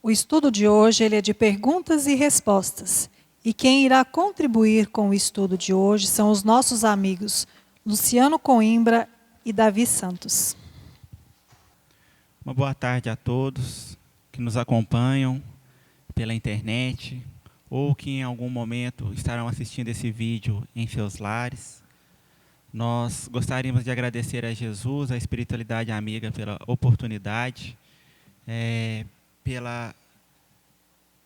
O estudo de hoje ele é de perguntas e respostas. E quem irá contribuir com o estudo de hoje são os nossos amigos Luciano Coimbra e Davi Santos. Uma boa tarde a todos que nos acompanham pela internet ou que em algum momento estarão assistindo esse vídeo em seus lares. Nós gostaríamos de agradecer a Jesus, a espiritualidade amiga, pela oportunidade, pela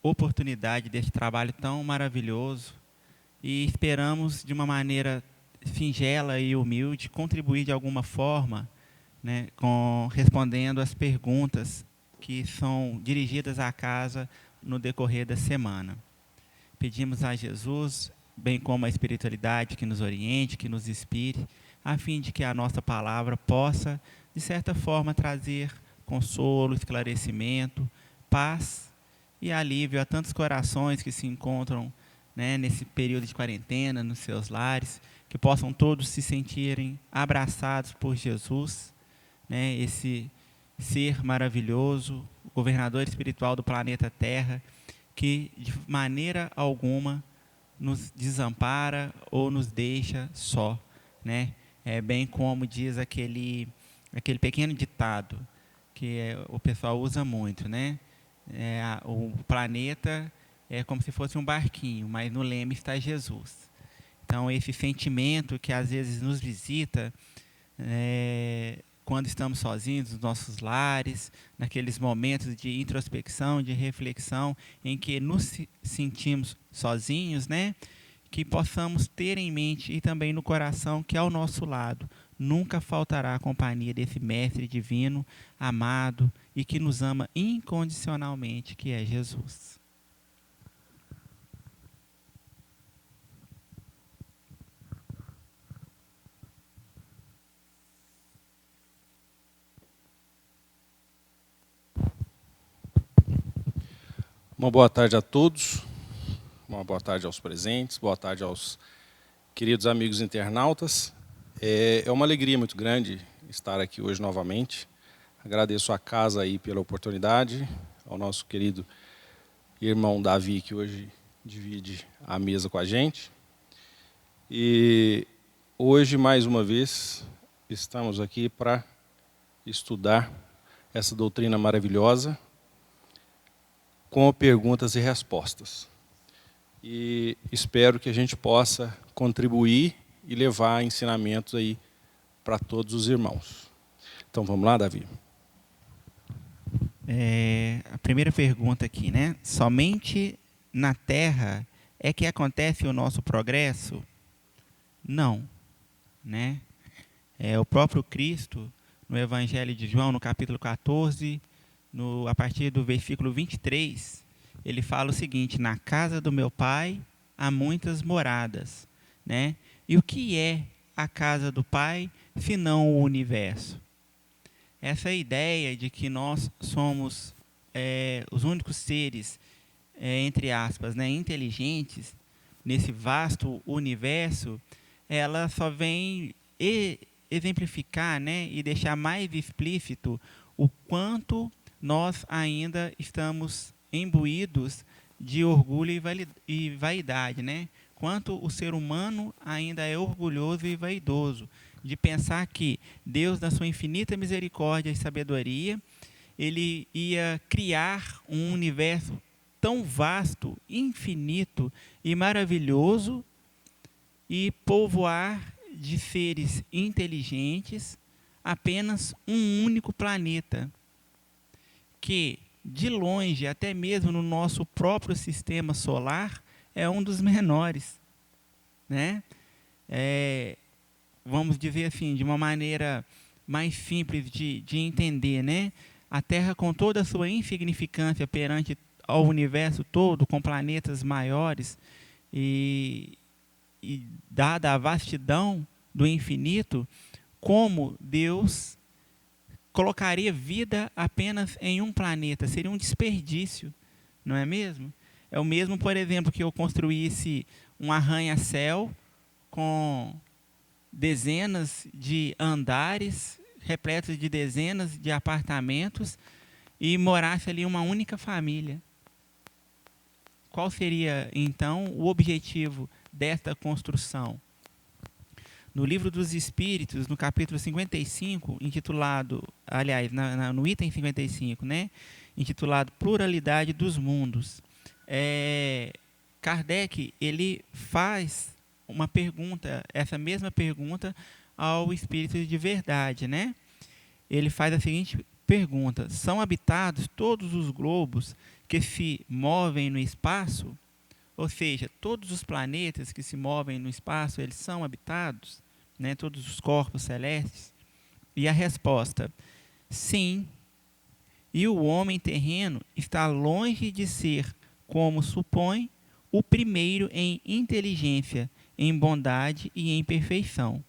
oportunidade deste trabalho tão maravilhoso e esperamos, de uma maneira singela e humilde, contribuir de alguma forma, né, respondendo às perguntas que são dirigidas à casa no decorrer da semana. Pedimos a Jesus, bem como a espiritualidade, que nos oriente, que nos inspire, a fim de que a nossa palavra possa, de certa forma, trazer consolo, esclarecimento, paz e alívio a tantos corações que se encontram, né, nesse período de quarentena, nos seus lares, que possam todos se sentirem abraçados por Jesus, né, esse ser maravilhoso, o governador espiritual do planeta Terra, que de maneira alguma nos desampara ou nos deixa só, né? É bem como diz aquele pequeno ditado que o pessoal usa muito, né? O planeta é como se fosse um barquinho, mas no leme está Jesus. Então, esse sentimento que às vezes nos visita quando estamos sozinhos nos nossos lares, naqueles momentos de introspecção, de reflexão, em que nos sentimos sozinhos, né? Que possamos ter em mente e também no coração que ao nosso lado nunca faltará a companhia desse Mestre Divino, amado e que nos ama incondicionalmente, que é Jesus. Uma boa tarde a todos, uma boa tarde aos presentes, boa tarde aos queridos amigos internautas. É uma alegria muito grande estar aqui hoje novamente. Agradeço à casa aí pela oportunidade, ao nosso querido irmão Davi, que hoje divide a mesa com a gente. E hoje, mais uma vez, estamos aqui para estudar essa doutrina maravilhosa, com perguntas e respostas. E espero que a gente possa contribuir e levar ensinamentos aí para todos os irmãos. Então vamos lá, Davi? A primeira pergunta aqui, né? Somente na Terra é que acontece o nosso progresso? Não, né? O próprio Cristo, no Evangelho de João, no capítulo 14, a partir do versículo 23, ele fala o seguinte: na casa do meu Pai há muitas moradas, né? E o que é a casa do Pai, senão o universo? Essa ideia de que nós somos os únicos seres, entre aspas, né, inteligentes, nesse vasto universo, ela só vem exemplificar, né, e deixar mais explícito o quanto nós ainda estamos imbuídos de orgulho e vaidade, né? Quanto o ser humano ainda é orgulhoso e vaidoso, de pensar que Deus, na sua infinita misericórdia e sabedoria, ele ia criar um universo tão vasto, infinito e maravilhoso e povoar de seres inteligentes apenas um único planeta, que, de longe, até mesmo no nosso próprio sistema solar, é um dos menores, né? Vamos dizer assim, de uma maneira mais simples de entender, né? A Terra, com toda a sua insignificância perante ao universo todo, com planetas maiores, e dada a vastidão do infinito, como Deus colocaria vida apenas em um planeta? Seria um desperdício, não é mesmo? É o mesmo, por exemplo, que eu construísse um arranha-céu com dezenas de andares, repletos de dezenas de apartamentos, e morasse ali uma única família. Qual seria, então, o objetivo desta construção? No Livro dos Espíritos, no capítulo 55, intitulado, aliás, no item 55, né, intitulado Pluralidade dos Mundos, Kardec ele faz uma pergunta, essa mesma pergunta ao Espírito de Verdade, né? Ele faz a seguinte pergunta: são habitados todos os globos que se movem no espaço? Ou seja, todos os planetas que se movem no espaço, eles são habitados, né? Todos os corpos celestes? E a resposta: sim. E o homem terreno está longe de ser, como supõe, o primeiro em inteligência, em bondade e em perfeição.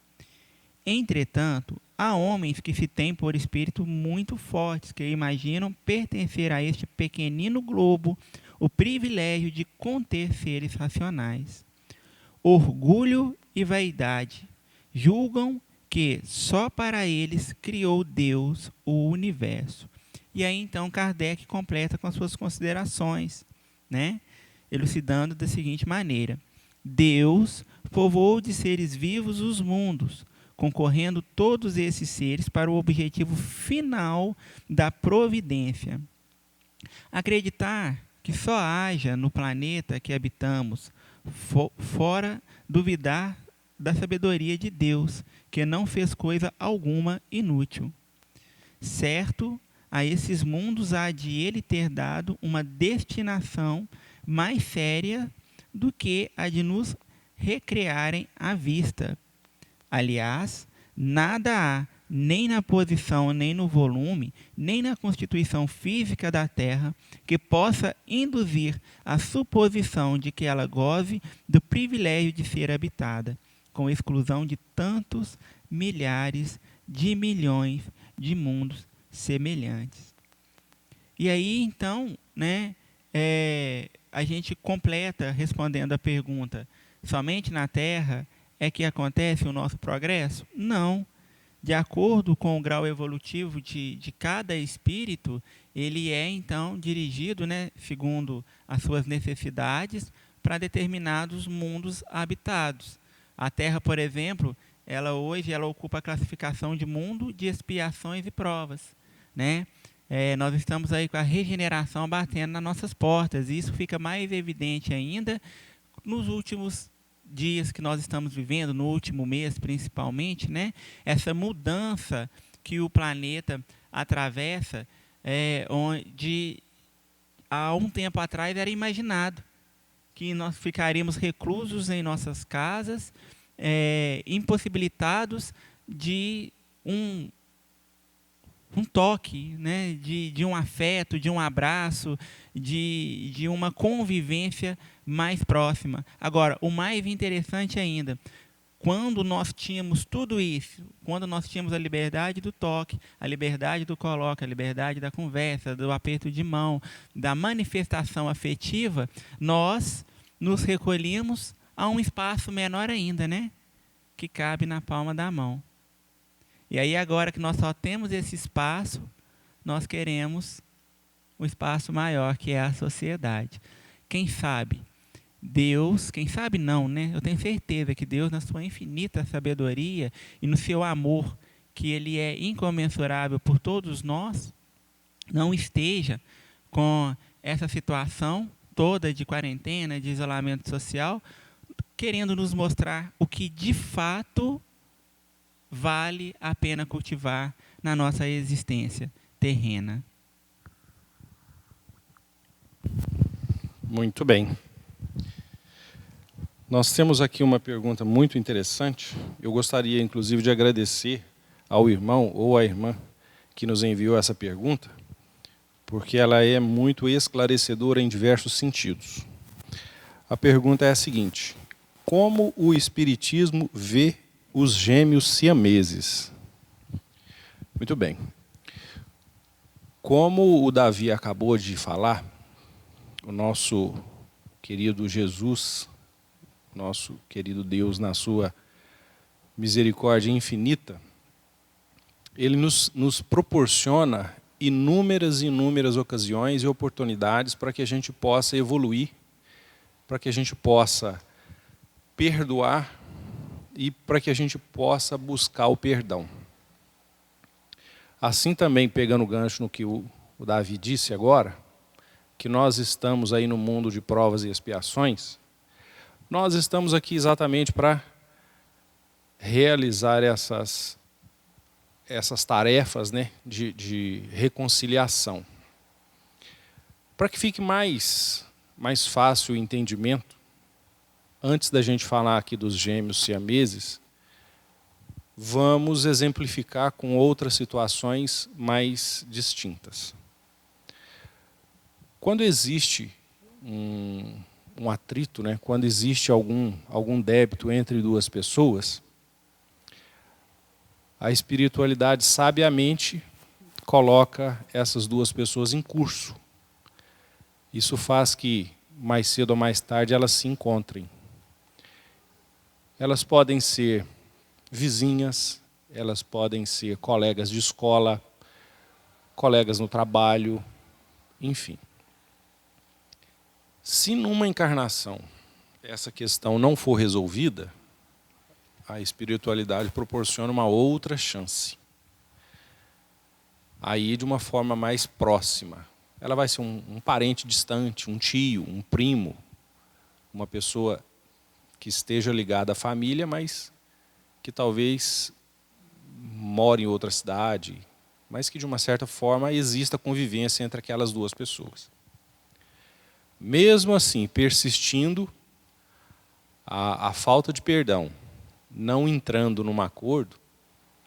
Entretanto, há homens que se têm por espírito muito fortes, que imaginam pertencer a este pequenino globo o privilégio de conter seres racionais. Orgulho e vaidade julgam que só para eles criou Deus o universo. E aí então Kardec completa com as suas considerações, né? Elucidando da seguinte maneira: Deus povoou de seres vivos os mundos, concorrendo todos esses seres para o objetivo final da providência. Acreditar que só haja no planeta que habitamos, fora duvidar da sabedoria de Deus, que não fez coisa alguma inútil. Certo, a esses mundos há de ele ter dado uma destinação mais séria do que a de nos recrearem à vista. Aliás, nada há, nem na posição, nem no volume, nem na constituição física da Terra, que possa induzir a suposição de que ela goze do privilégio de ser habitada, com exclusão de tantos milhares de milhões de mundos semelhantes. E aí, então, né, a gente completa respondendo a pergunta: somente na Terra é que acontece o nosso progresso? Não. De acordo com o grau evolutivo de cada espírito, ele é, então, dirigido, né, segundo as suas necessidades, para determinados mundos habitados. A Terra, por exemplo, hoje ela ocupa a classificação de mundo de expiações e provas, né? Nós estamos aí com a regeneração batendo nas nossas portas, e isso fica mais evidente ainda nos últimos dias que nós estamos vivendo, no último mês principalmente, né? Essa mudança que o planeta atravessa, onde há um tempo atrás era imaginado que nós ficaríamos reclusos em nossas casas, impossibilitados de um toque, né? de um afeto, de um abraço, de uma convivência mais próxima. Agora, o mais interessante ainda, quando nós tínhamos tudo isso, quando nós tínhamos a liberdade do toque, a liberdade do coloque, a liberdade da conversa, do aperto de mão, da manifestação afetiva, nós nos recolhíamos a um espaço menor ainda, né? Que cabe na palma da mão. E aí, agora que nós só temos esse espaço, nós queremos um espaço maior, que é a sociedade. Quem sabe Deus, quem sabe não, né? Eu tenho certeza que Deus, na sua infinita sabedoria e no seu amor, que ele é incomensurável por todos nós, não esteja com essa situação toda de quarentena, de isolamento social, querendo nos mostrar o que de fato vale a pena cultivar na nossa existência terrena. Muito bem. Nós temos aqui uma pergunta muito interessante. Eu gostaria, inclusive, de agradecer ao irmão ou à irmã que nos enviou essa pergunta, porque ela é muito esclarecedora em diversos sentidos. A pergunta é a seguinte: como o Espiritismo vê os gêmeos siameses? Muito bem. Como o Davi acabou de falar, o nosso querido Jesus, nosso querido Deus, na sua misericórdia infinita, ele nos proporciona inúmeras e inúmeras ocasiões e oportunidades para que a gente possa evoluir, para que a gente possa perdoar e para que a gente possa buscar o perdão. Assim também, pegando o gancho no que o Davi disse agora, que nós estamos aí no mundo de provas e expiações, nós estamos aqui exatamente para realizar essas tarefas, né, de reconciliação. Para que fique mais fácil o entendimento, antes da gente falar aqui dos gêmeos siameses, vamos exemplificar com outras situações mais distintas. Quando existe um atrito, né, quando existe algum débito entre duas pessoas, a espiritualidade sabiamente coloca essas duas pessoas em curso. Isso faz que, mais cedo ou mais tarde, elas se encontrem. Elas podem ser vizinhas, elas podem ser colegas de escola, colegas no trabalho, enfim. Se numa encarnação essa questão não for resolvida, a espiritualidade proporciona uma outra chance. Aí de uma forma mais próxima. Ela vai ser um parente distante, um tio, um primo, uma pessoa que esteja ligada à família, mas que talvez mora em outra cidade, mas que de uma certa forma exista convivência entre aquelas duas pessoas. Mesmo assim, persistindo a falta de perdão, não entrando num acordo,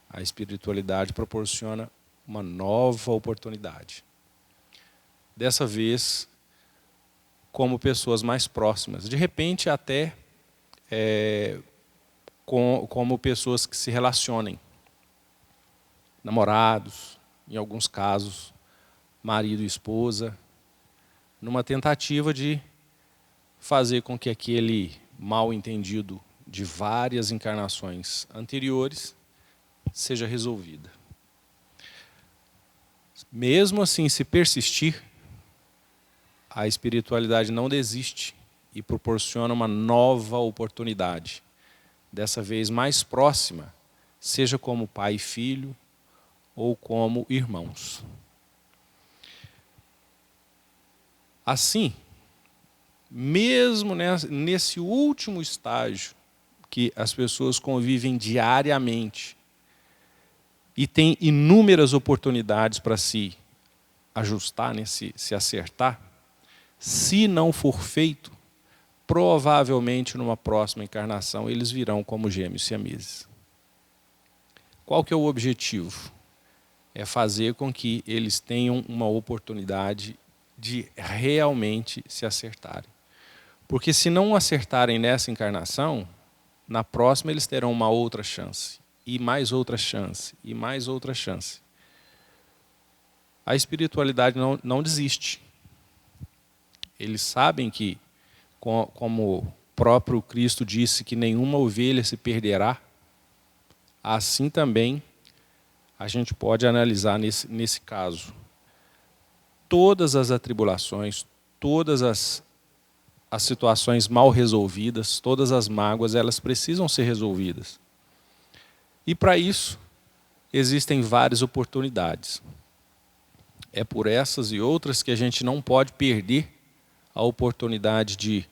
a espiritualidade proporciona uma nova oportunidade. Dessa vez, como pessoas mais próximas. De repente, até como pessoas que se relacionem. Namorados, em alguns casos, marido e esposa, numa tentativa de fazer com que aquele mal entendido de várias encarnações anteriores seja resolvida. Mesmo assim, se persistir, a espiritualidade não desiste e proporciona uma nova oportunidade, dessa vez mais próxima, seja como pai e filho ou como irmãos. Assim, mesmo nesse último estágio, que as pessoas convivem diariamente e têm inúmeras oportunidades para se ajustar, né, se acertar, se não for feito, provavelmente numa próxima encarnação eles virão como gêmeos siameses. Qual que é o objetivo? É fazer com que eles tenham uma oportunidade de realmente se acertarem. Porque se não acertarem nessa encarnação, na próxima eles terão uma outra chance, e mais outra chance, e mais outra chance. A espiritualidade não desiste. Eles sabem que, como o próprio Cristo disse que nenhuma ovelha se perderá, assim também a gente pode analisar nesse caso. Todas as atribulações, todas as situações mal resolvidas, todas as mágoas, elas precisam ser resolvidas. E para isso, existem várias oportunidades. É por essas e outras que a gente não pode perder a oportunidade de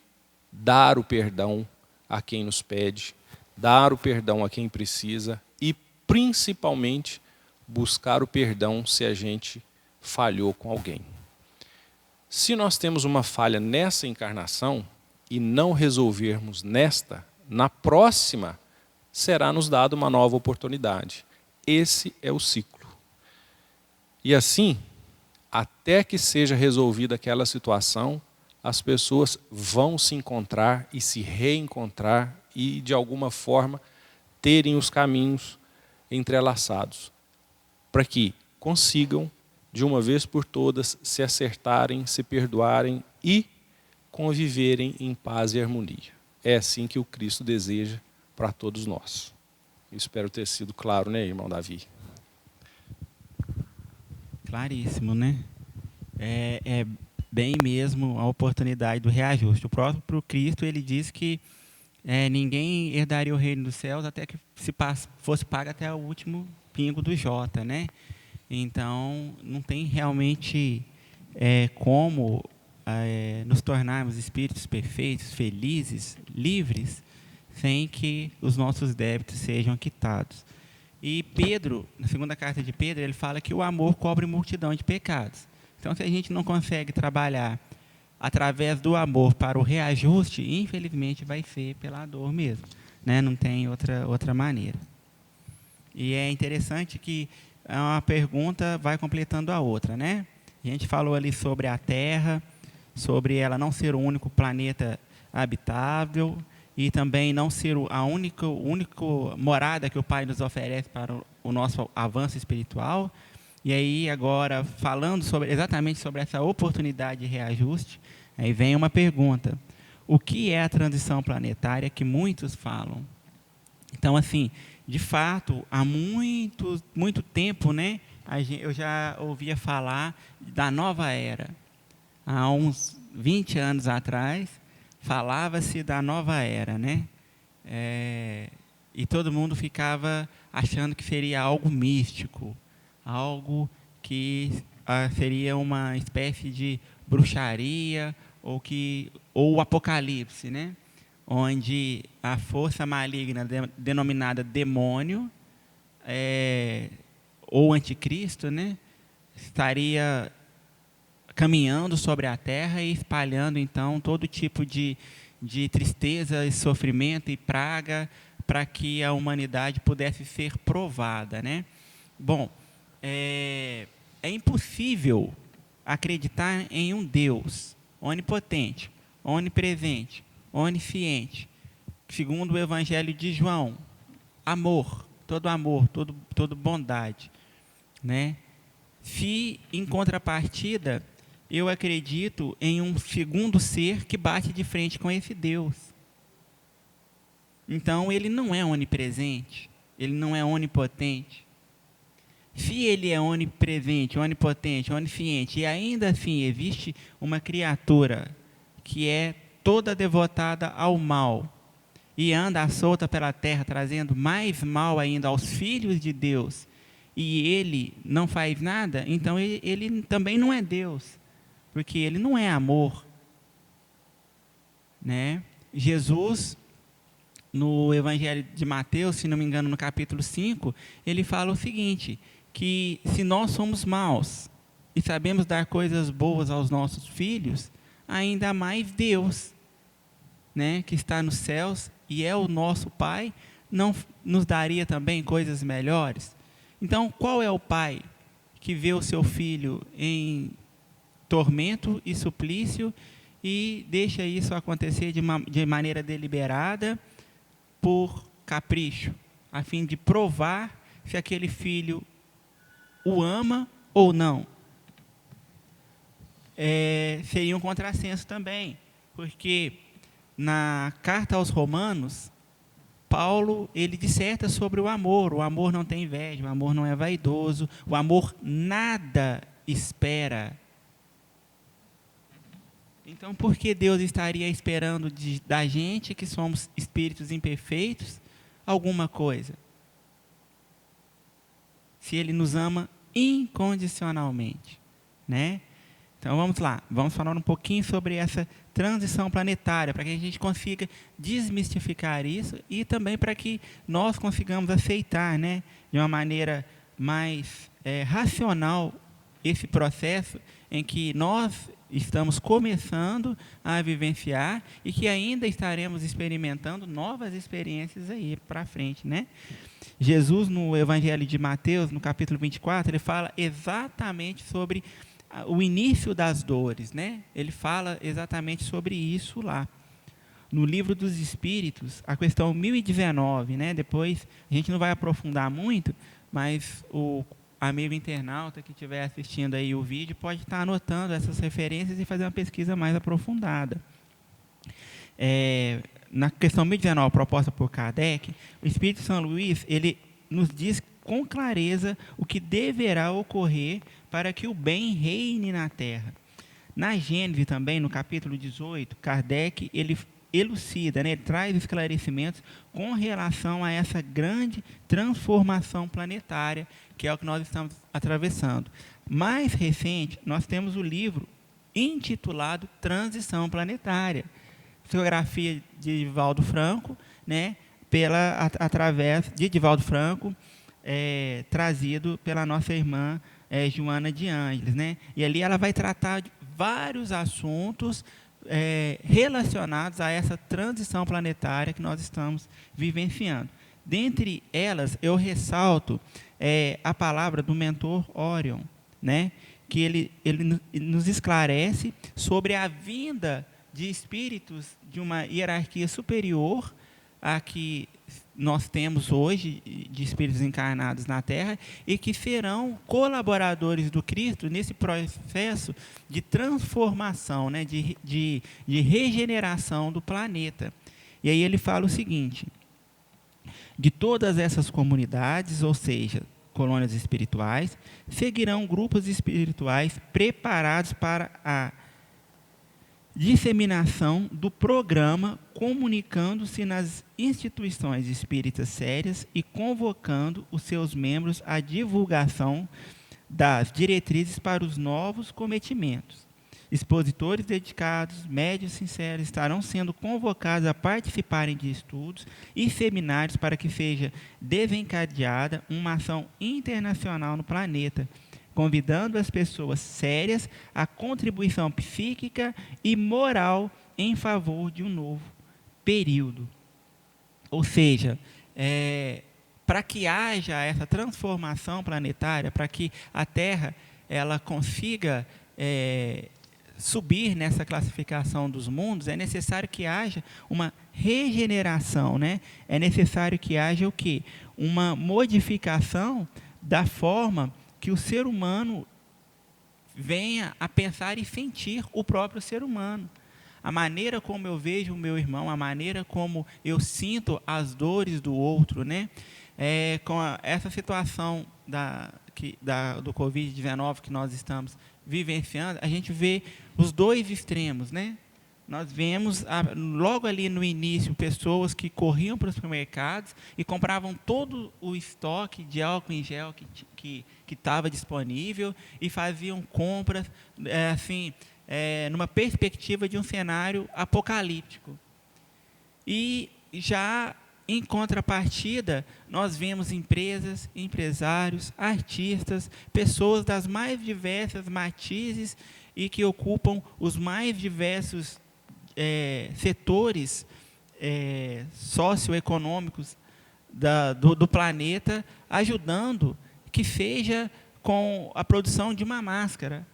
dar o perdão a quem nos pede, dar o perdão a quem precisa e, principalmente, buscar o perdão se a gente falhou com alguém. Se nós temos uma falha nessa encarnação e não resolvermos nesta, na próxima será nos dada uma nova oportunidade. Esse é o ciclo. E assim, até que seja resolvida aquela situação, as pessoas vão se encontrar e se reencontrar e, de alguma forma, terem os caminhos entrelaçados, para que consigam, de uma vez por todas, se acertarem, se perdoarem e conviverem em paz e harmonia. É assim que o Cristo deseja para todos nós. Eu espero ter sido claro, né, irmão Davi? Claríssimo, né? É bem mesmo a oportunidade do reajuste. O próprio Cristo, ele diz que ninguém herdaria o reino dos céus até que fosse pago até o último pingo do Jota, né? Então, não tem realmente como nos tornarmos espíritos perfeitos, felizes, livres, sem que os nossos débitos sejam quitados. E Pedro, na segunda carta de Pedro, ele fala que o amor cobre multidão de pecados. Então, se a gente não consegue trabalhar através do amor para o reajuste, infelizmente vai ser pela dor mesmo, né? Não tem outra maneira. E é interessante que uma pergunta vai completando a outra, né? A gente falou ali sobre a Terra, sobre ela não ser o único planeta habitável e também não ser a única morada que o Pai nos oferece para o nosso avanço espiritual. E aí, agora, falando exatamente sobre essa oportunidade de reajuste, aí vem uma pergunta. O que é a transição planetária que muitos falam? Então, assim, de fato, há muito tempo, né, eu já ouvia falar da nova era. Há uns 20 anos atrás, falava-se da nova era, né? E todo mundo ficava achando que seria algo místico, algo que seria uma espécie de bruxaria ou o apocalipse, né? Onde a força maligna denominada demônio ou anticristo, né, estaria caminhando sobre a terra e espalhando então todo tipo de tristeza e sofrimento e praga para que a humanidade pudesse ser provada, né? Bom, é impossível acreditar em um Deus onipotente, onipresente, onisciente, segundo o Evangelho de João, amor, toda bondade, né? Se, em contrapartida, eu acredito em um segundo ser que bate de frente com esse Deus. Então, ele não é onipresente, ele não é onipotente. Se ele é onipresente, onipotente, onisciente, e ainda assim existe uma criatura que é toda devotada ao mal e anda à solta pela terra, trazendo mais mal ainda aos filhos de Deus, e ele não faz nada, então ele também não é Deus, porque ele não é amor, né? Jesus, no Evangelho de Mateus, se não me engano, no capítulo 5, ele fala o seguinte, que se nós somos maus e sabemos dar coisas boas aos nossos filhos, ainda mais Deus, né, que está nos céus e é o nosso Pai, não nos daria também coisas melhores? Então, qual é o pai que vê o seu filho em tormento e suplício e deixa isso acontecer de maneira deliberada, por capricho, a fim de provar se aquele filho o ama ou não? Seria um contrassenso também, porque na carta aos Romanos, Paulo, ele disserta sobre o amor não tem inveja, o amor não é vaidoso, o amor nada espera. Então, por que Deus estaria esperando da gente, que somos espíritos imperfeitos, alguma coisa? Se Ele nos ama incondicionalmente, né? Então, vamos lá. Vamos falar um pouquinho sobre essa transição planetária, para que a gente consiga desmistificar isso e também para que nós consigamos aceitar, né, de uma maneira mais racional esse processo em que nós estamos começando a vivenciar e que ainda estaremos experimentando novas experiências aí para frente, né? Jesus, no Evangelho de Mateus, no capítulo 24, ele fala exatamente sobre o início das dores, né? Ele fala exatamente sobre isso lá. No Livro dos Espíritos, a questão 1019, né? Depois, a gente não vai aprofundar muito, mas o amigo internauta que estiver assistindo aí o vídeo pode estar anotando essas referências e fazer uma pesquisa mais aprofundada. Na questão 1019, proposta por Kardec, o Espírito São Luís, ele nos diz com clareza o que deverá ocorrer para que o bem reine na terra. Na Gênesis também, no capítulo 18, Kardec ele elucida, né, ele traz esclarecimentos com relação a essa grande transformação planetária, que é o que nós estamos atravessando. Mais recente, nós temos o livro intitulado Transição Planetária, psicografia de Divaldo Franco, né, através de Divaldo Franco, trazido pela nossa irmã Joana de Ângeles, né? E ali ela vai tratar de vários assuntos relacionados a essa transição planetária que nós estamos vivenciando. Dentre elas, eu ressalto a palavra do mentor Orion, né? Que ele nos esclarece sobre a vinda de espíritos de uma hierarquia superior a que nós temos hoje, de espíritos encarnados na Terra, e que serão colaboradores do Cristo nesse processo de transformação, né, de regeneração do planeta. E aí ele fala o seguinte: de todas essas comunidades, ou seja, colônias espirituais, seguirão grupos espirituais preparados para a disseminação do programa, comunicando-se nas instituições espíritas sérias e convocando os seus membros à divulgação das diretrizes para os novos cometimentos. Expositores dedicados, médios sinceros, estarão sendo convocados a participarem de estudos e seminários para que seja desencadeada uma ação internacional no planeta, convidando as pessoas sérias à contribuição psíquica e moral em favor de um novo período. Ou seja, para que haja essa transformação planetária, para que a Terra ela consiga subir nessa classificação dos mundos, é necessário que haja uma regeneração, né? É necessário que haja o quê? Uma modificação da forma que o ser humano venha a pensar e sentir o próprio ser humano. A maneira como eu vejo o meu irmão, a maneira como eu sinto as dores do outro, né? Com essa situação do Covid-19 que nós estamos vivenciando, a gente vê os dois extremos, né? Nós vemos, logo ali no início, pessoas que corriam para os supermercados e compravam todo o estoque de álcool em gel que estava disponível e faziam compras, numa perspectiva de um cenário apocalíptico. E já em contrapartida, nós vemos empresas, empresários, artistas, pessoas das mais diversas matizes e que ocupam os mais diversos setores socioeconômicos do planeta, ajudando que seja com a produção de uma máscara,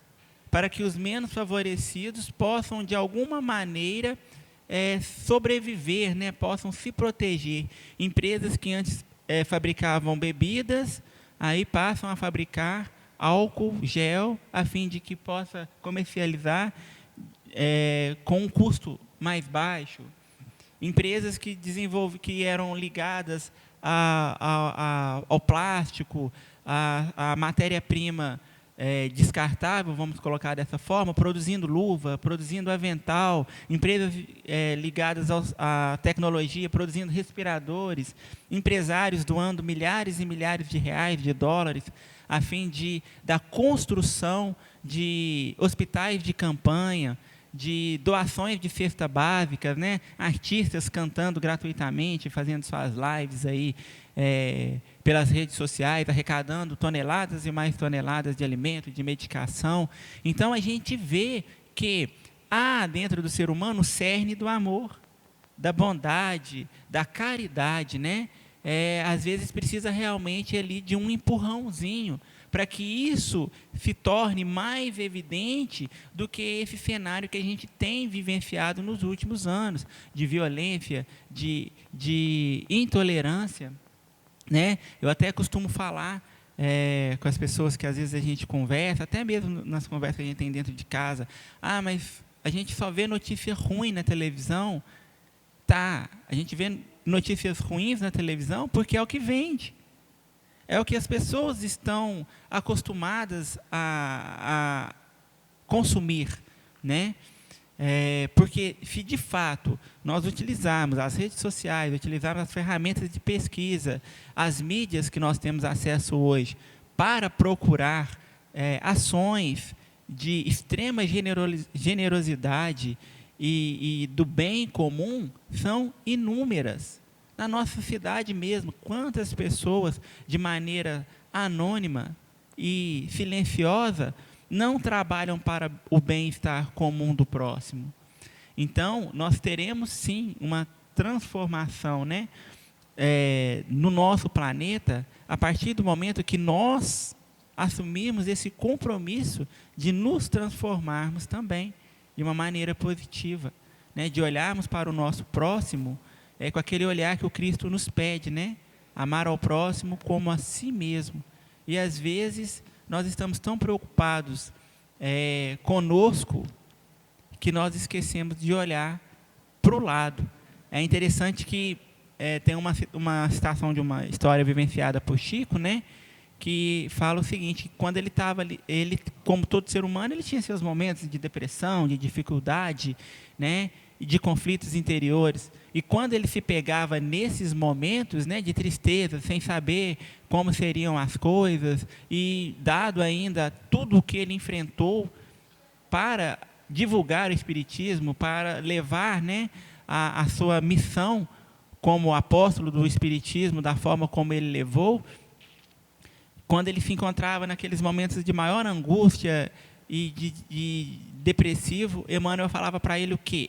para que os menos favorecidos possam, de alguma maneira, sobreviver, né? Possam se proteger. Empresas que antes fabricavam bebidas, aí passam a fabricar álcool, gel, a fim de que possa comercializar com um custo mais baixo. Empresas que eram ligadas ao plástico, à matéria-prima descartável, vamos colocar dessa forma, produzindo luva, produzindo avental, empresas ligadas à tecnologia, produzindo respiradores, empresários doando milhares e milhares de reais, de dólares, a fim da construção de hospitais de campanha, de doações de cesta básica, né? Artistas cantando gratuitamente, fazendo suas lives aí pelas redes sociais, arrecadando toneladas e mais toneladas de alimento, de medicação. Então a gente vê que há dentro do ser humano o cerne do amor, da bondade, da caridade, né? Às vezes precisa realmente ali de um empurrãozinho para que isso se torne mais evidente do que esse cenário que a gente tem vivenciado nos últimos anos, de violência, de intolerância, né? Eu até costumo falar com as pessoas que às vezes a gente conversa, até mesmo nas conversas que a gente tem dentro de casa, mas a gente só vê notícia ruim na televisão. Tá, a gente vê notícias ruins na televisão porque é o que vende. é o que as pessoas estão acostumadas a consumir, né? Porque se de fato nós utilizarmos as redes sociais, utilizarmos as ferramentas de pesquisa, as mídias que nós temos acesso hoje, para procurar ações de extrema generosidade e do bem comum, são inúmeras. Na nossa cidade mesmo, quantas pessoas, de maneira anônima e silenciosa, não trabalham para o bem-estar comum do próximo. Então, nós teremos, sim, uma transformação, né, no nosso planeta, a partir do momento que nós assumirmos esse compromisso de nos transformarmos também, de uma maneira positiva, né, de olharmos para o nosso próximo com aquele olhar que o Cristo nos pede, né, amar ao próximo como a si mesmo. E, às vezes, nós estamos tão preocupados conosco que nós esquecemos de olhar para o lado. É interessante que tem uma citação de uma história vivenciada por Chico, né, que fala o seguinte: quando ele estava ali, ele, como todo ser humano, ele tinha seus momentos de depressão, de dificuldade, né, de conflitos interiores. E quando ele se pegava nesses momentos, né, de tristeza, sem saber como seriam as coisas, e dado ainda tudo o que ele enfrentou para divulgar o Espiritismo, para levar, né, a sua missão como apóstolo do Espiritismo, da forma como ele levou, quando ele se encontrava naqueles momentos de maior angústia e de depressivo, Emmanuel falava para ele o quê?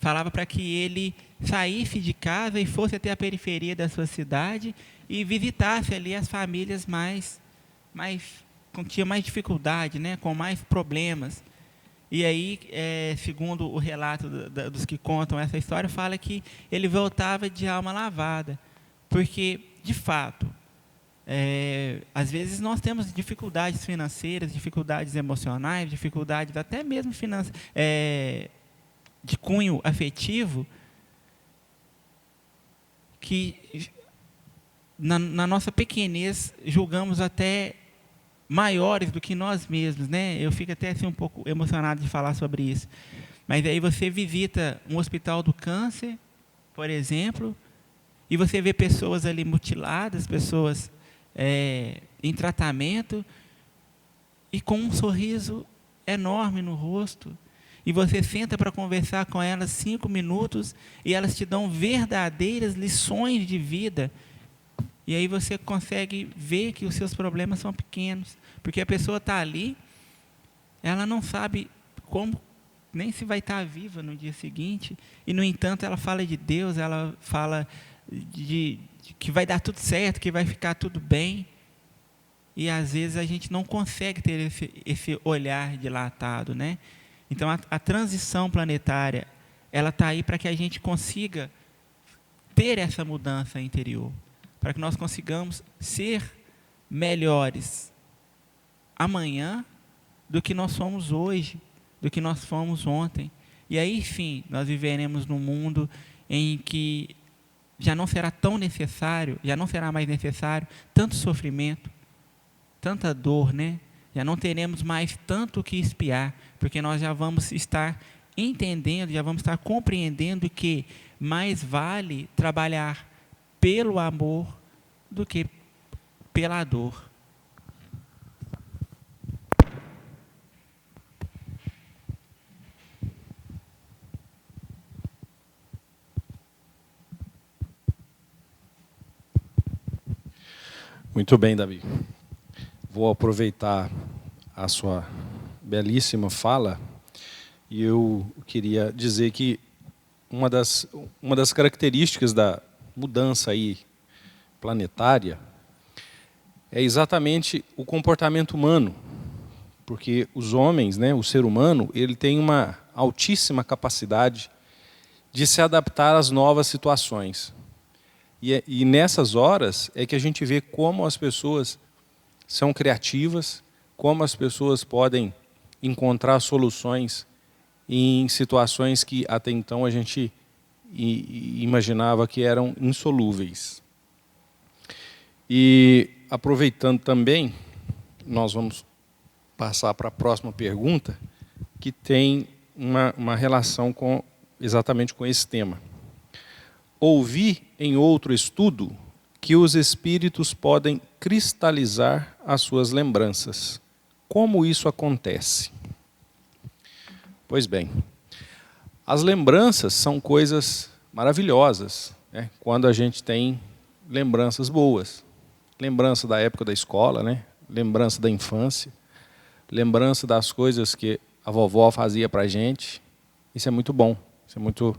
Falava para que ele saísse de casa e fosse até a periferia da sua cidade e visitasse ali as famílias que tinham mais dificuldade, né, com mais problemas. E aí, segundo o relato dos que contam essa história, fala que ele voltava de alma lavada. Porque, de fato, às vezes nós temos dificuldades financeiras, dificuldades emocionais, dificuldades até mesmo de cunho afetivo, que na nossa pequenez julgamos até maiores do que nós mesmos, né? Eu fico até assim um pouco emocionado de falar sobre isso. Mas aí você visita um hospital do câncer, por exemplo, e você vê pessoas ali mutiladas, pessoas em tratamento, e com um sorriso enorme no rosto. E você senta para conversar com elas 5 minutos e elas te dão verdadeiras lições de vida. E aí você consegue ver que os seus problemas são pequenos. Porque a pessoa está ali, ela não sabe como, nem se vai estar viva no dia seguinte. E, no entanto, ela fala de Deus, ela fala de que vai dar tudo certo, que vai ficar tudo bem. E, às vezes, a gente não consegue ter esse olhar dilatado, né? Então, a transição planetária, ela está aí para que a gente consiga ter essa mudança interior, para que nós consigamos ser melhores amanhã do que nós somos hoje, do que nós fomos ontem. E aí, sim, nós viveremos num mundo em que já não será tão necessário, já não será mais necessário tanto sofrimento, tanta dor, né? Já não teremos mais tanto o que espiar, porque nós já vamos estar entendendo, já vamos estar compreendendo que mais vale trabalhar pelo amor do que pela dor. Muito bem, Davi. Vou aproveitar a sua belíssima fala e eu queria dizer que uma das características da mudança aí planetária é exatamente o comportamento humano, porque os homens, né, o ser humano, ele tem uma altíssima capacidade de se adaptar às novas situações. E nessas horas é que a gente vê como as pessoas são criativas, como as pessoas podem encontrar soluções em situações que até então a gente imaginava que eram insolúveis. E aproveitando também, nós vamos passar para a próxima pergunta, que tem uma relação exatamente com esse tema. Ouvi em outro estudo que os espíritos podem cristalizar as suas lembranças. Como isso acontece? Pois bem, as lembranças são coisas maravilhosas, né? Quando a gente tem lembranças boas. Lembrança da época da escola, né? Lembrança da infância, lembrança das coisas que a vovó fazia para a gente. Isso é muito bom, isso é muito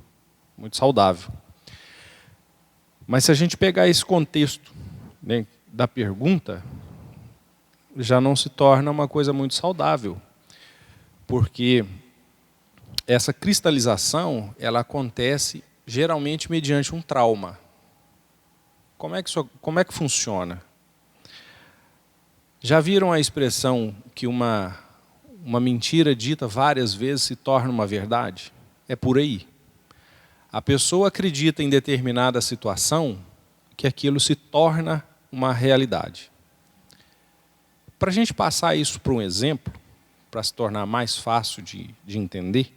saudável. Mas se a gente pegar esse contexto, né, da pergunta, já não se torna uma coisa muito saudável, porque essa cristalização, ela acontece geralmente mediante um trauma. Como é que funciona? Já viram a expressão que uma mentira dita várias vezes se torna uma verdade? É por aí. A pessoa acredita em determinada situação que aquilo se torna uma realidade. Para a gente passar isso para um exemplo, para se tornar mais fácil de entender,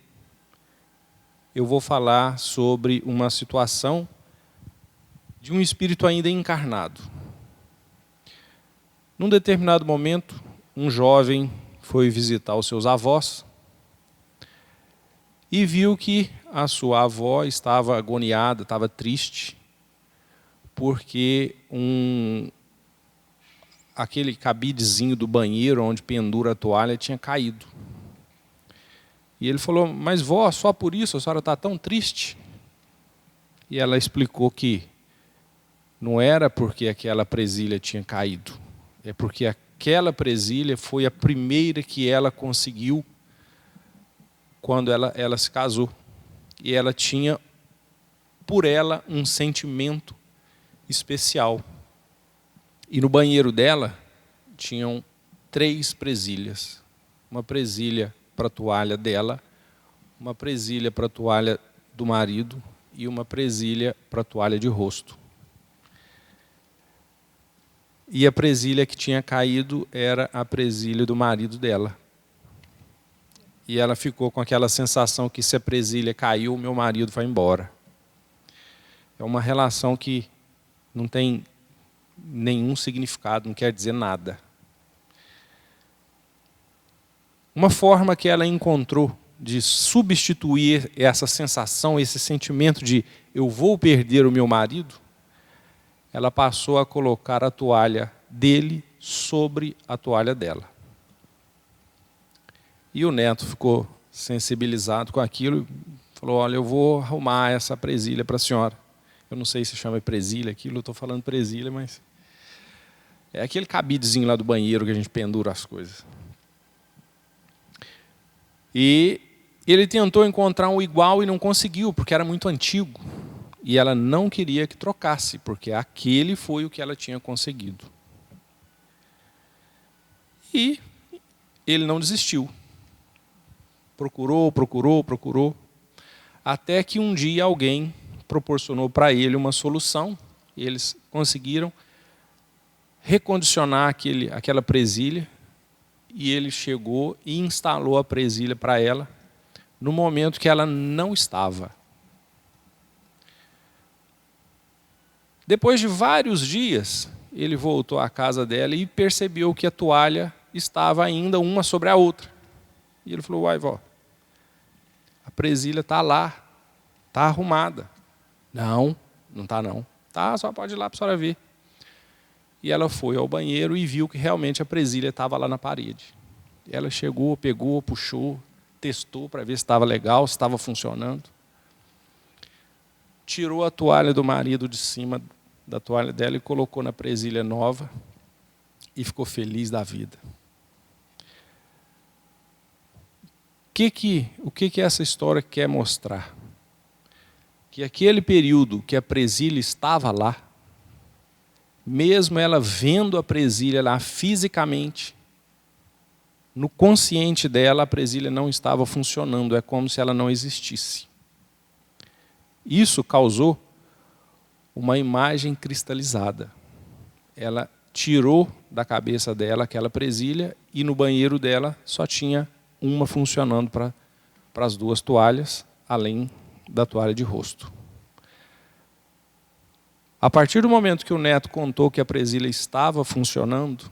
eu vou falar sobre uma situação de um espírito ainda encarnado. Num determinado momento, um jovem foi visitar os seus avós e viu que a sua avó estava agoniada, estava triste, porque aquele cabidezinho do banheiro onde pendura a toalha tinha caído. E ele falou: mas vó, só por isso a senhora está tão triste? E ela explicou que não era porque aquela presilha tinha caído, é porque aquela presilha foi a primeira que ela conseguiu quando ela se casou. E ela tinha, por ela, um sentimento especial. E no banheiro dela tinham 3 presilhas. Uma presilha para a toalha dela, uma presilha para a toalha do marido e uma presilha para a toalha de rosto. E a presilha que tinha caído era a presilha do marido dela. E ela ficou com aquela sensação que se a presilha caiu, meu marido vai embora. É uma relação que não tem nenhum significado, não quer dizer nada. Uma forma que ela encontrou de substituir essa sensação, esse sentimento de eu vou perder o meu marido, ela passou a colocar a toalha dele sobre a toalha dela. E o neto ficou sensibilizado com aquilo e falou: olha, eu vou arrumar essa presilha para a senhora. Eu não sei se chama presilha aquilo, eu estou falando presilha, mas é aquele cabidezinho lá do banheiro que a gente pendura as coisas. E ele tentou encontrar um igual e não conseguiu, porque era muito antigo. E ela não queria que trocasse, porque aquele foi o que ela tinha conseguido. E ele não desistiu. Procurou, até que um dia alguém proporcionou para ele uma solução, e eles conseguiram recondicionar aquela presilha, e ele chegou e instalou a presilha para ela, no momento que ela não estava. Depois de vários dias, ele voltou à casa dela e percebeu que a toalha estava ainda uma sobre a outra. E ele falou: uai, vó, a presilha está lá, está arrumada. Não, não está não. Tá, só pode ir lá para a senhora ver. E ela foi ao banheiro e viu que realmente a presilha estava lá na parede. Ela chegou, pegou, puxou, testou para ver se estava legal, se estava funcionando. Tirou a toalha do marido de cima da toalha dela e colocou na presilha nova e ficou feliz da vida. O que essa história quer mostrar? Que aquele período que a presilha estava lá, mesmo ela vendo a presilha lá fisicamente, no consciente dela a presilha não estava funcionando, é como se ela não existisse. Isso causou uma imagem cristalizada. Ela tirou da cabeça dela aquela presilha e no banheiro dela só tinha uma funcionando para as 2 toalhas, além da toalha de rosto. A partir do momento que o neto contou que a presilha estava funcionando,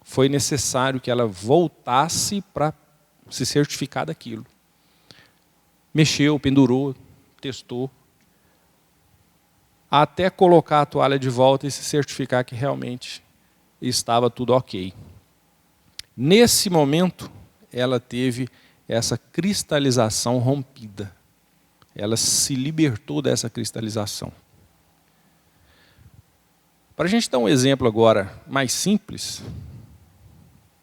foi necessário que ela voltasse para se certificar daquilo. Mexeu, pendurou, testou, até colocar a toalha de volta e se certificar que realmente estava tudo ok. Nesse momento, ela teve essa cristalização rompida. Ela se libertou dessa cristalização. Para a gente dar um exemplo agora mais simples,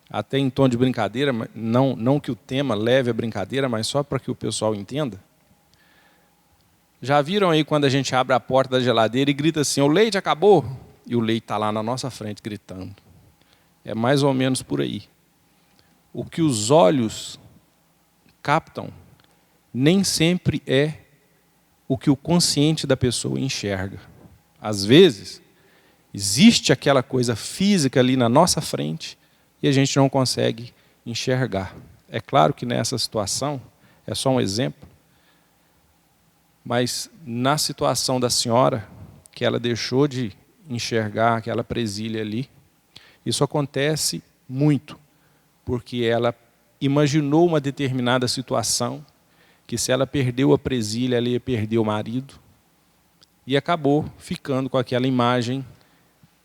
até em tom de brincadeira, não que o tema leve a brincadeira, mas só para que o pessoal entenda. Já viram aí quando a gente abre a porta da geladeira e grita assim, o leite acabou? E o leite está lá na nossa frente gritando. É mais ou menos por aí. O que os olhos captam nem sempre é o que o consciente da pessoa enxerga. Às vezes, existe aquela coisa física ali na nossa frente e a gente não consegue enxergar. É claro que nessa situação, é só um exemplo, mas na situação da senhora, que ela deixou de enxergar aquela presilha ali, isso acontece muito, porque ela imaginou uma determinada situação, que se ela perdeu a presilha, ela ia perder o marido, e acabou ficando com aquela imagem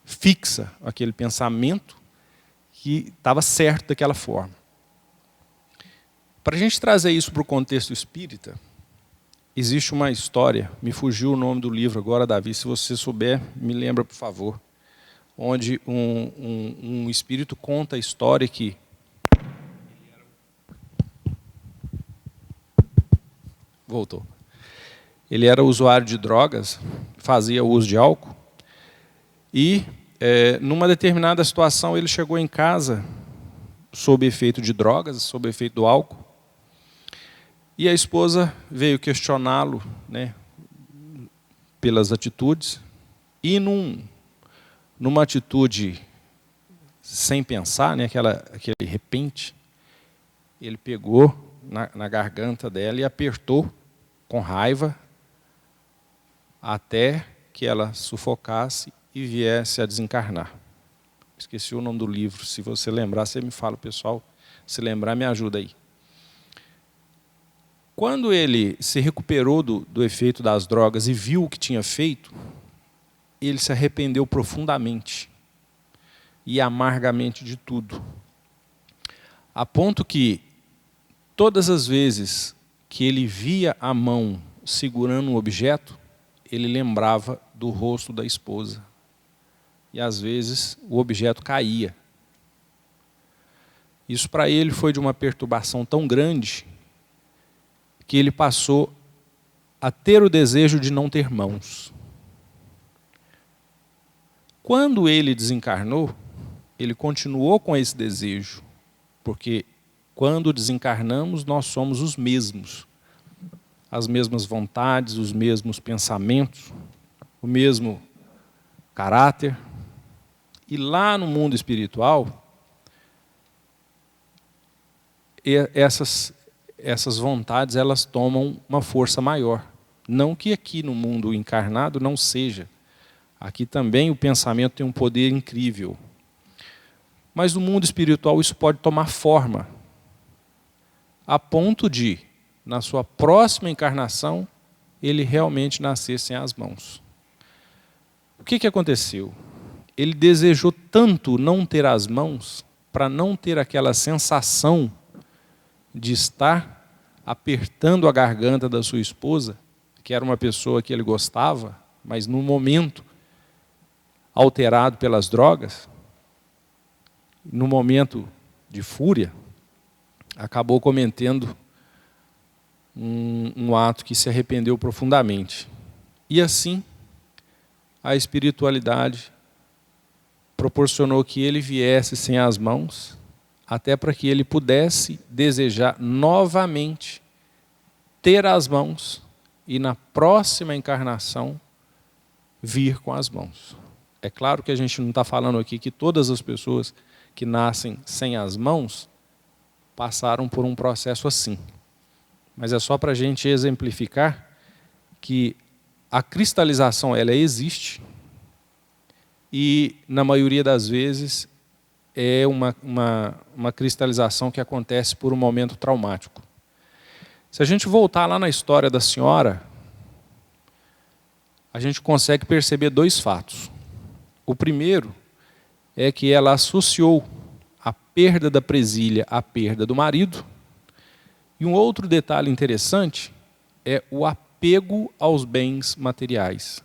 fixa, aquele pensamento que estava certo daquela forma. Para a gente trazer isso para o contexto espírita, existe uma história, me fugiu o nome do livro agora, Davi, se você souber, me lembra, por favor, onde um espírito conta a história que voltou. Ele era usuário de drogas, fazia uso de álcool, e numa determinada situação ele chegou em casa sob efeito de drogas, sob efeito do álcool, e a esposa veio questioná-lo, né, pelas atitudes, e numa atitude sem pensar, né, aquele repente, ele pegou na garganta dela e apertou com raiva até que ela sufocasse e viesse a desencarnar. Esqueci o nome do livro, se você lembrar, você me fala, pessoal, se lembrar, me ajuda aí. Quando ele se recuperou do efeito das drogas e viu o que tinha feito, ele se arrependeu profundamente e amargamente de tudo. A ponto que, todas as vezes que ele via a mão segurando um objeto, ele lembrava do rosto da esposa. E às vezes o objeto caía. Isso para ele foi de uma perturbação tão grande que ele passou a ter o desejo de não ter mãos. Quando ele desencarnou, ele continuou com esse desejo, porque quando desencarnamos, nós somos os mesmos. As mesmas vontades, os mesmos pensamentos, o mesmo caráter. E lá no mundo espiritual, essas vontades elas tomam uma força maior. Não que aqui no mundo encarnado não seja. Aqui também o pensamento tem um poder incrível. Mas no mundo espiritual isso pode tomar forma, a ponto de, na sua próxima encarnação, ele realmente nascer sem as mãos. O que aconteceu? Ele desejou tanto não ter as mãos, para não ter aquela sensação de estar apertando a garganta da sua esposa, que era uma pessoa que ele gostava, mas no momento alterado pelas drogas, no momento de fúria, acabou cometendo um ato que se arrependeu profundamente. E assim, a espiritualidade proporcionou que ele viesse sem as mãos, até para que ele pudesse desejar novamente ter as mãos e na próxima encarnação vir com as mãos. É claro que a gente não está falando aqui que todas as pessoas que nascem sem as mãos passaram por um processo assim. Mas é só para a gente exemplificar que a cristalização ela existe e, na maioria das vezes, é uma cristalização que acontece por um momento traumático. Se a gente voltar lá na história da senhora, a gente consegue perceber dois fatos. O primeiro é que ela associou a perda da presilha à perda do marido. E um outro detalhe interessante é o apego aos bens materiais.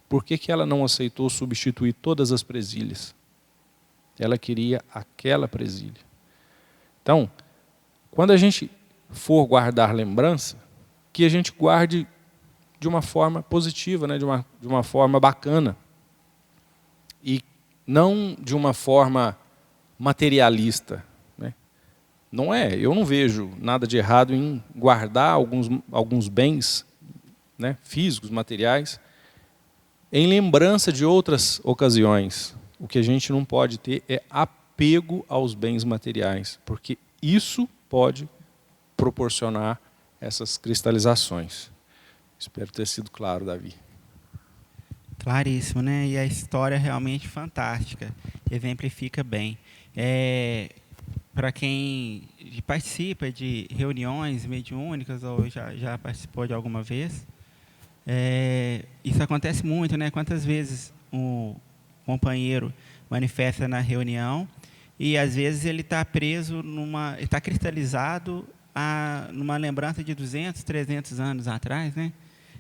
Por que ela não aceitou substituir todas as presilhas? Ela queria aquela presilha. Então, quando a gente for guardar lembrança, que a gente guarde de uma forma positiva, né? de uma forma bacana. E não de uma forma materialista. Né? Não é, eu não vejo nada de errado em guardar alguns bens, né? Físicos, materiais, em lembrança de outras ocasiões. O que a gente não pode ter é apego aos bens materiais, porque isso pode proporcionar essas cristalizações. Espero ter sido claro, Davi. Claríssimo, né? E a história é realmente fantástica, exemplifica bem. Para quem participa de reuniões mediúnicas ou já participou de alguma vez, isso acontece muito, né? Quantas vezes um companheiro manifesta na reunião e às vezes ele está preso está cristalizado numa lembrança de 200, 300 anos atrás, né?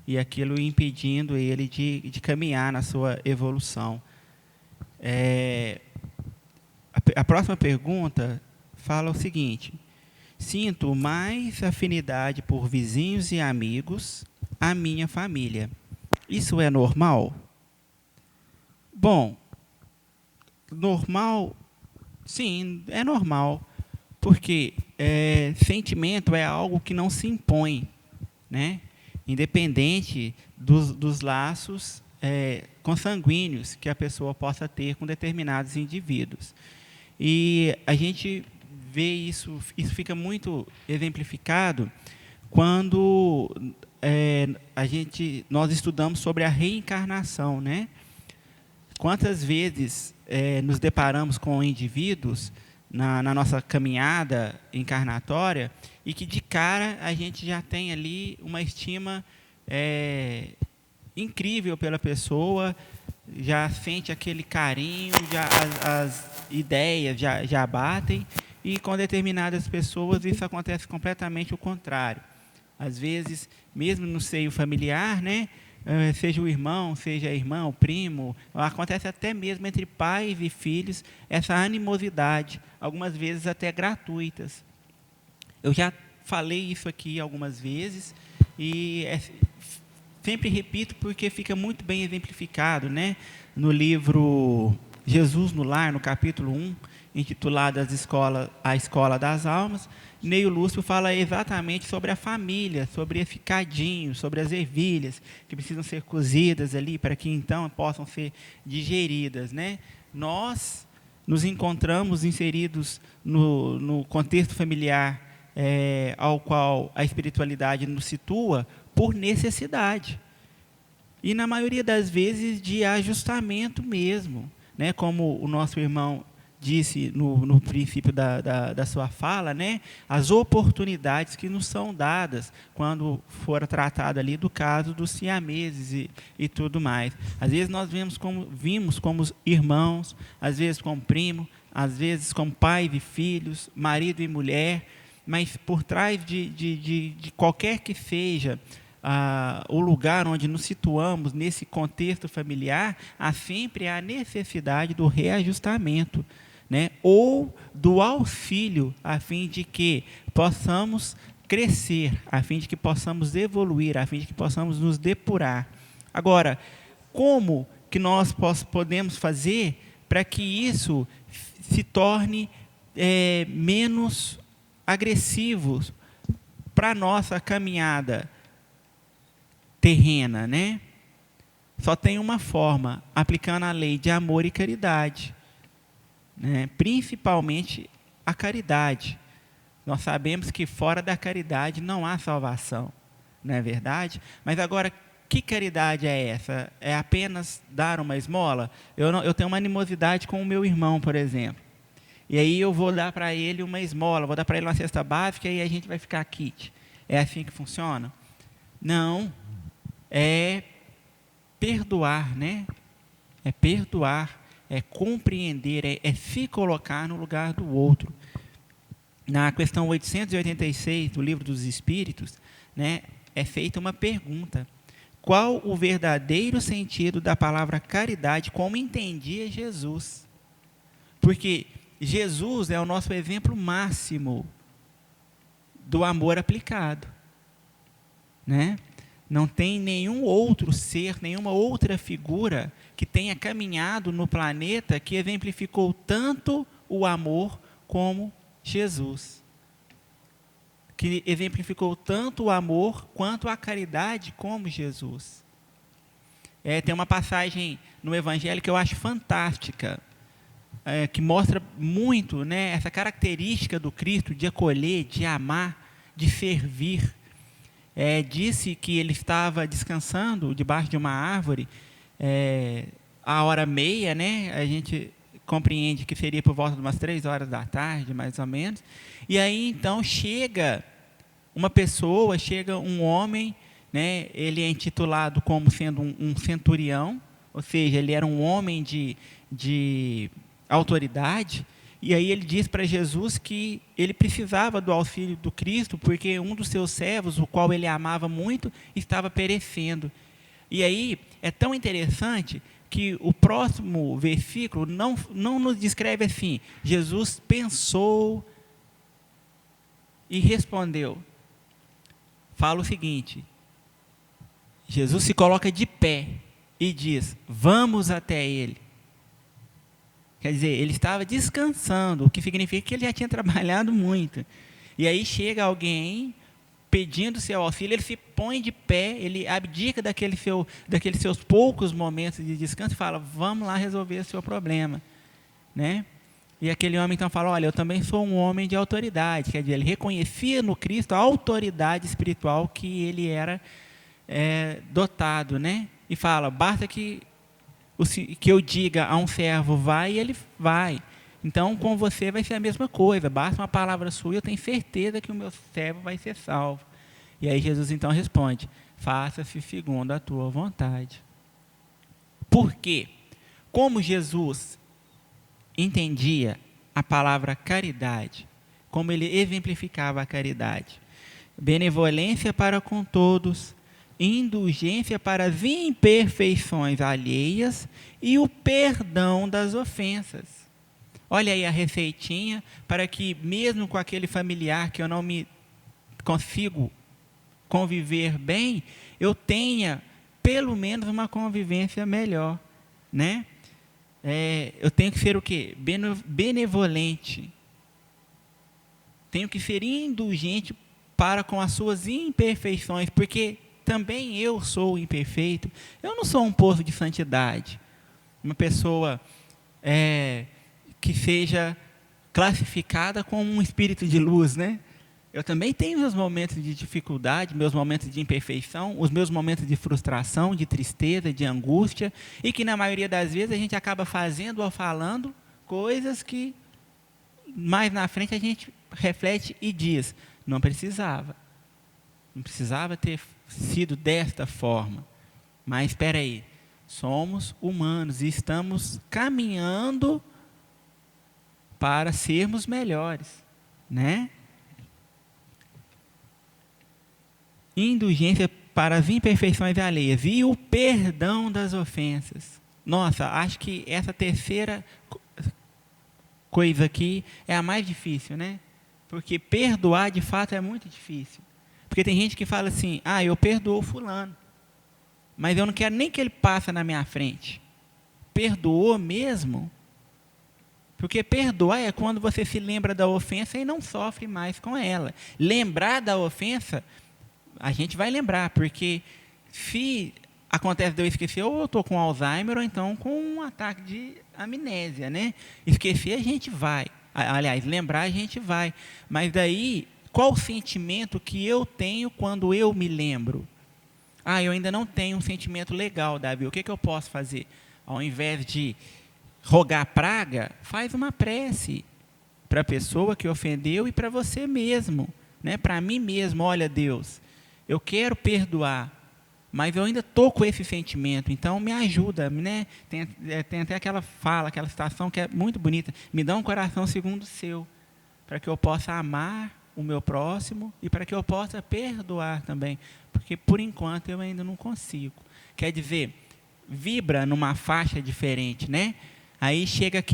E aquilo impedindo ele de caminhar na sua evolução. A próxima pergunta fala o seguinte: sinto mais afinidade por vizinhos e amigos a minha família. Isso é normal? Bom, normal, sim, é normal, porque sentimento é algo que não se impõe, né? Independente dos laços consanguíneos que a pessoa possa ter com determinados indivíduos. E a gente vê isso fica muito exemplificado quando nós estudamos sobre a reencarnação, né? Quantas vezes nos deparamos com indivíduos na nossa caminhada encarnatória e que de cara a gente já tem ali uma estima incrível pela pessoa, já sente aquele carinho, já as ideias já batem, e com determinadas pessoas isso acontece completamente o contrário. Às vezes, mesmo no seio familiar, né, seja o irmão, seja a irmã, o primo, acontece até mesmo entre pais e filhos essa animosidade, algumas vezes até gratuitas. Eu já falei isso aqui algumas vezes e sempre repito porque fica muito bem exemplificado, né? No livro Jesus no Lar, no capítulo 1, intitulado A Escola das Almas, Neio Lúcio fala exatamente sobre a família, sobre esse cadinho, sobre as ervilhas que precisam ser cozidas ali para que então possam ser digeridas, né? Nós nos encontramos inseridos no contexto familiar ao qual a espiritualidade nos situa por necessidade. E na maioria das vezes de ajustamento mesmo, né? Como o nosso irmão disse no princípio da sua fala, né? As oportunidades que nos são dadas quando for tratado ali do caso dos siameses e tudo mais. Às vezes nós vimos como irmãos, às vezes como primo, às vezes como pai e filhos, marido e mulher, mas por trás de qualquer que seja o lugar onde nos situamos nesse contexto familiar, há sempre a necessidade do reajustamento, né? Ou do auxílio, a fim de que possamos crescer, a fim de que possamos evoluir, a fim de que possamos nos depurar. Agora, como que nós podemos fazer para que isso se torne menos agressivo para a nossa caminhada terrena, né? só tem uma forma, aplicando a lei de amor e caridade, né? Principalmente a caridade. Nós sabemos que fora da caridade não há salvação, não é verdade? Mas agora, que caridade é essa? É apenas dar uma esmola? Eu tenho uma animosidade com o meu irmão, por exemplo. E aí eu vou dar para ele uma esmola, vou dar para ele uma cesta básica e a gente vai ficar quite. É assim que funciona? Não. É perdoar, né? É perdoar, é compreender, é se colocar no lugar do outro. Na questão 886 do Livro dos Espíritos, né, é feita uma pergunta: qual o verdadeiro sentido da palavra caridade, como entendia Jesus? Porque Jesus é o nosso exemplo máximo do amor aplicado, né? Não tem nenhum outro ser, nenhuma outra figura que tenha caminhado no planeta que exemplificou tanto o amor como Jesus, que exemplificou tanto o amor quanto a caridade como Jesus. Tem uma passagem no Evangelho que eu acho fantástica, que mostra muito, né, essa característica do Cristo de acolher, de amar, de servir. Disse que ele estava descansando debaixo de uma árvore, à hora meia, né, a gente compreende que seria por volta de umas 3 horas da tarde, mais ou menos. E aí, então, chega uma pessoa, chega um homem, né, ele é intitulado como sendo um centurião, ou seja, ele era um homem de autoridade, e aí ele diz para Jesus que ele precisava do auxílio do Cristo, porque um dos seus servos, o qual ele amava muito, estava perecendo. E aí, é tão interessante que o próximo versículo não nos descreve assim: Jesus pensou e respondeu. Fala o seguinte: Jesus se coloca de pé e diz: vamos até ele. Quer dizer, ele estava descansando, o que significa que ele já tinha trabalhado muito. E aí chega alguém pedindo seu auxílio, ele se põe de pé, ele abdica daqueles seus poucos momentos de descanso e fala: vamos lá resolver o seu problema, né? E aquele homem então fala: olha, eu também sou um homem de autoridade. Quer dizer, ele reconhecia no Cristo a autoridade espiritual que ele era dotado, né? E fala: basta que eu diga a um servo vai, e ele vai. Então, com você vai ser a mesma coisa. Basta uma palavra sua, eu tenho certeza que o meu servo vai ser salvo. E aí Jesus então responde: faça-se segundo a tua vontade. Por quê? Como Jesus entendia a palavra caridade, como ele exemplificava a caridade: benevolência para com todos, indulgência para as imperfeições alheias e o perdão das ofensas. Olha aí a receitinha para que, mesmo com aquele familiar que eu não me consigo conviver bem, eu tenha pelo menos uma convivência melhor, né? Eu tenho que ser o quê? Benevolente. Tenho que ser indulgente para com as suas imperfeições, porque também eu sou imperfeito. Eu não sou um poço de santidade. Uma pessoa que seja classificada como um espírito de luz, né? Eu também tenho meus momentos de dificuldade, meus momentos de imperfeição, os meus momentos de frustração, de tristeza, de angústia, e que na maioria das vezes a gente acaba fazendo ou falando coisas que mais na frente a gente reflete e diz: não precisava ter sido desta forma. Mas espera aí, somos humanos e estamos caminhando para sermos melhores, né? Indulgência para as imperfeições alheias e o perdão das ofensas. Nossa, acho que essa terceira coisa aqui é a mais difícil, né? Porque perdoar, de fato, é muito difícil. Porque tem gente que fala assim: eu perdoo fulano, mas eu não quero nem que ele passe na minha frente. Perdoou mesmo? Porque perdoar é quando você se lembra da ofensa e não sofre mais com ela. Lembrar da ofensa, a gente vai lembrar, porque se acontece de eu esquecer, ou eu estou com Alzheimer, ou então com um ataque de amnésia, né? Esquecer a gente vai. Aliás, lembrar a gente vai. Mas daí, qual o sentimento que eu tenho quando eu me lembro? Eu ainda não tenho um sentimento legal, Davi. O que eu posso fazer? Ao invés de rogar praga, faz uma prece para a pessoa que ofendeu e para você mesmo, né? Para mim mesmo. Olha, Deus, eu quero perdoar, mas eu ainda estou com esse sentimento, então me ajuda, né? Tem até aquela fala, aquela citação que é muito bonita: me dá um coração segundo o seu, para que eu possa amar o meu próximo e para que eu possa perdoar também, porque por enquanto eu ainda não consigo. Quer dizer, vibra numa faixa diferente, né? Aí chega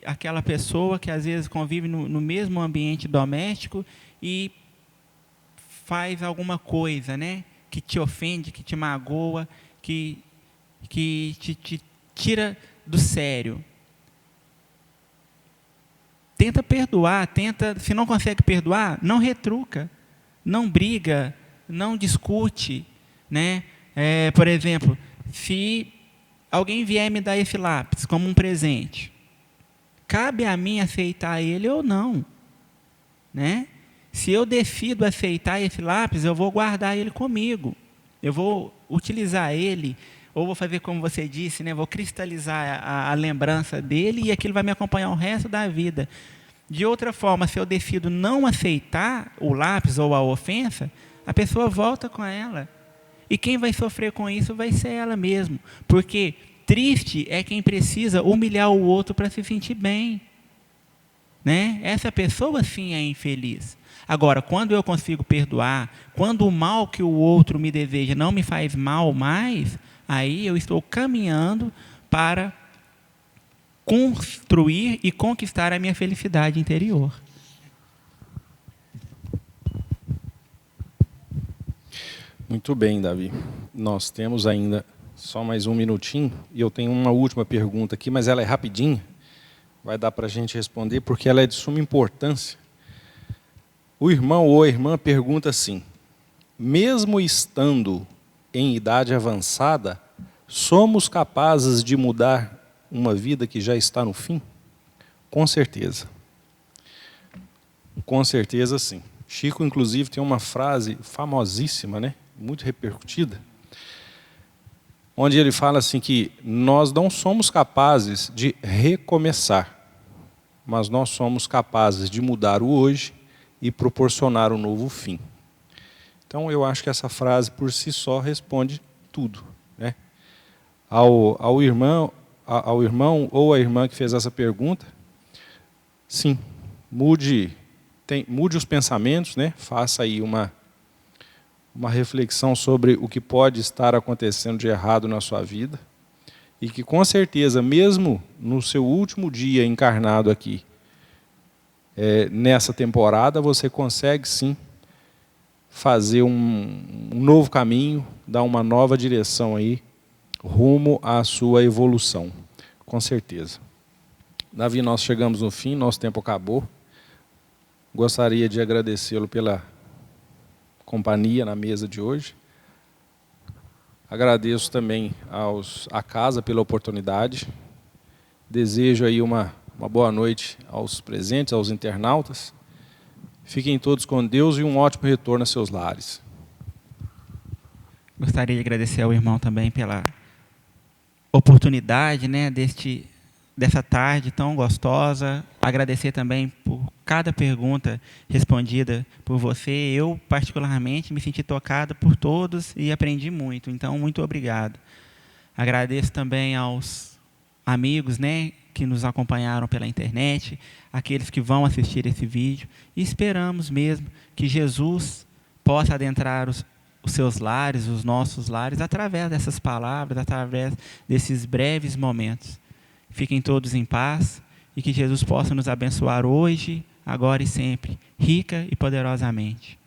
aquela pessoa que às vezes convive no mesmo ambiente doméstico e faz alguma coisa, né? Que te ofende, que te magoa, que te tira do sério. Tenta perdoar, se não consegue perdoar, não retruca, não briga, não discute, né? Por exemplo, se alguém vier me dar esse lápis como um presente, cabe a mim aceitar ele ou não, né? Se eu decido aceitar esse lápis, eu vou guardar ele comigo, eu vou utilizar ele, ou vou fazer como você disse, né? Vou cristalizar a lembrança dele e aquilo vai me acompanhar o resto da vida. De outra forma, se eu decido não aceitar o lápis ou a ofensa, a pessoa volta com ela. E quem vai sofrer com isso vai ser ela mesma. Porque triste é quem precisa humilhar o outro para se sentir bem, né? Essa pessoa sim é infeliz. Agora, quando eu consigo perdoar, quando o mal que o outro me deseja não me faz mal mais, aí eu estou caminhando para construir e conquistar a minha felicidade interior. Muito bem, Davi. Nós temos ainda só mais um minutinho e eu tenho uma última pergunta aqui, mas ela é rapidinha. Vai dar para a gente responder porque ela é de suma importância. O irmão ou a irmã pergunta assim: mesmo estando em idade avançada, somos capazes de mudar uma vida que já está no fim? Com certeza. Com certeza, sim. Chico, inclusive, tem uma frase famosíssima, né? Muito repercutida, onde ele fala assim que nós não somos capazes de recomeçar, mas nós somos capazes de mudar o hoje e proporcionar um novo fim. Então, eu acho que essa frase, por si só, responde tudo, né? Ao irmão ou à irmã que fez essa pergunta, sim, mude os pensamentos, né? Faça aí uma reflexão sobre o que pode estar acontecendo de errado na sua vida e que, com certeza, mesmo no seu último dia encarnado aqui, nessa temporada, você consegue, sim, fazer um novo caminho, dar uma nova direção aí, rumo à sua evolução, com certeza. Davi, nós chegamos no fim, nosso tempo acabou. Gostaria de agradecê-lo pela companhia na mesa de hoje. Agradeço também à casa pela oportunidade. Desejo aí uma boa noite aos presentes, aos internautas. Fiquem todos com Deus e um ótimo retorno a seus lares. Gostaria de agradecer ao irmão também pela oportunidade, né, dessa tarde tão gostosa. Agradecer também por cada pergunta respondida por você. Eu, particularmente, me senti tocado por todos e aprendi muito. Então, muito obrigado. Agradeço também aos amigos, né, que nos acompanharam pela internet, aqueles que vão assistir esse vídeo. E esperamos mesmo que Jesus possa adentrar os seus lares, os nossos lares, através dessas palavras, através desses breves momentos. Fiquem todos em paz e que Jesus possa nos abençoar hoje, agora e sempre, rica e poderosamente.